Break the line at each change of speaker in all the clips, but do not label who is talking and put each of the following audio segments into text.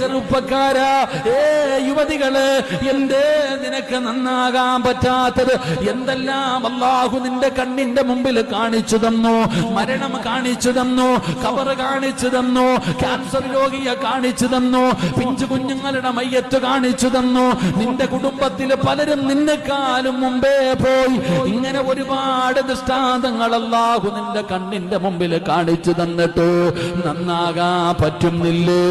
ചെറുപ്പക്കാരാ, യുവതികള്, എന്തേ നിനക്ക് നന്നാകാൻ പറ്റാത്തത്? എന്തെല്ലാം അല്ലാഹു നിന്റെ കണ്ണിന്റെ മുമ്പിൽ കാണിച്ചു തന്നു. മരണം കാണിച്ചു തന്നു, ഖബർ കാണിച്ചു തന്നു, ക്യാൻസർ രോഗിയെ കാണിച്ചു തന്നു, പിഞ്ചു കുഞ്ഞുങ്ങളുടെ മയ്യത്ത് കാണിച്ചു തന്നു. നിന്റെ കുടുംബത്തിൽ പലരും നിന്നെക്കാളും മുമ്പേ പോയി. ഇങ്ങനെ ഒരുപാട് ദൃഷ്ടാന്തങ്ങൾ അല്ലാഹു നിന്റെ കണ്ണിന്റെ മുമ്പിൽ കാണിച്ചു തന്നിട്ട് നന്നാകാൻ പറ്റുന്നില്ലേ?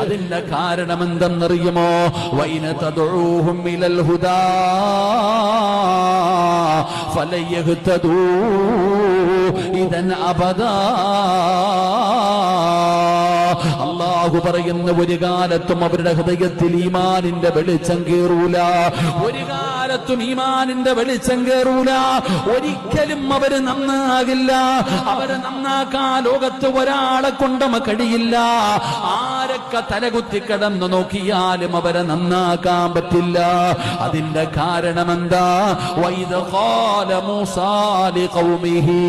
അതിന്റെ കാരണം എന്തെന്നറിയുമോ? വൈന തദഊഹും ഇലൽ ഹുദാ ഫലയഹ്തദൂ ഇദൻ അബദാ. അല്ലാഹു പറയുന്ന, ഒരു കാലത്തും അവരുടെ ഹൃദയത്തിൽ ഈമാനിന്റെ വെളിച്ചം കേറൂല. ഒരു കാലത്തും ഈമാനിന്റെ വെളിച്ചം കേറൂല. ഒരിക്കലും അവര് നന്നാകില്ല. അവരെ നന്നാക്കാൻ ലോകത്ത് ഒരാളെ കൊണ്ടും കഴിയില്ല. ആരൊക്കെ തലകുത്തി കിടന്നു നോക്കിയാലും അവരെ നന്നാക്കാൻ പറ്റില്ല. അതിന്റെ കാരണം എന്താ? വൈദ ഖാല മൂസാ ലിഖൗമിഹി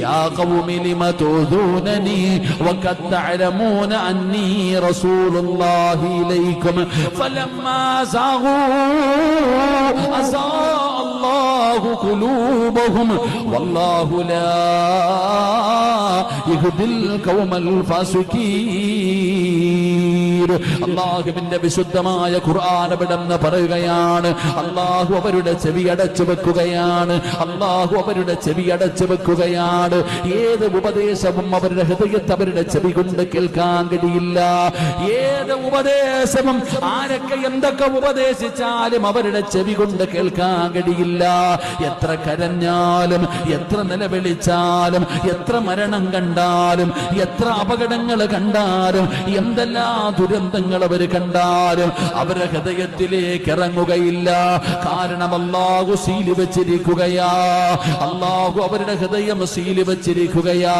യാ ഖൗമി ലിമ തുദൂനനി വഖദ് തഅലമൂന അന്നി റസൂലുള്ളാഹി ഇലൈക്കും ഫലമ്മാ സാഗൂ അസാ അല്ലാഹു ഖുലൂബഹും വല്ലാഹു ലാ യഹ്ദിൽ ഖൗമൽ ഫാസിഖീൻ. അല്ലാഹുവിന്റെ വിശുദ്ധമായ ഖുർആൻ അവിടെന്ന് പറയുകയാണ്, അല്ലാഹു അവരുടെ ചെവി അടച്ചു വെക്കുകയാണ്. അല്ലാഹു അവരുടെ ചെവി അടച്ചു വെക്കുകയാണ്. ഏത് ഉപദേശവും അവരുടെ ഹൃദയത്തെ അവരുടെ ചെവി കൊണ്ട് കേൾക്കാൻ കഴിയില്ല. ഏത് ഉപദേശവും ആരൊക്കെ എന്തൊക്കെ ഉപദേശിച്ചാലും അവരുടെ ചെവി കൊണ്ട് കേൾക്കാൻ കഴിയില്ല. എത്ര കരഞ്ഞാലും, എത്ര നിലവിളിച്ചാലും, എത്ര മരണം കണ്ടാലും, എത്ര അപകടങ്ങൾ കണ്ടാലും, എന്തെല്ലാം ദുരന്തങ്ങൾ അവർ കണ്ടാലും അവരുടെ ഹൃദയത്തിലേക്ക് ഇറങ്ങുകയില്ല. കാരണം അല്ലാഹു സീല് വെച്ചിരിക്കുകയാ. അല്ലാഹു അവരുടെ ഹൃദയം സീല് വെച്ചിരിക്കുകയാ.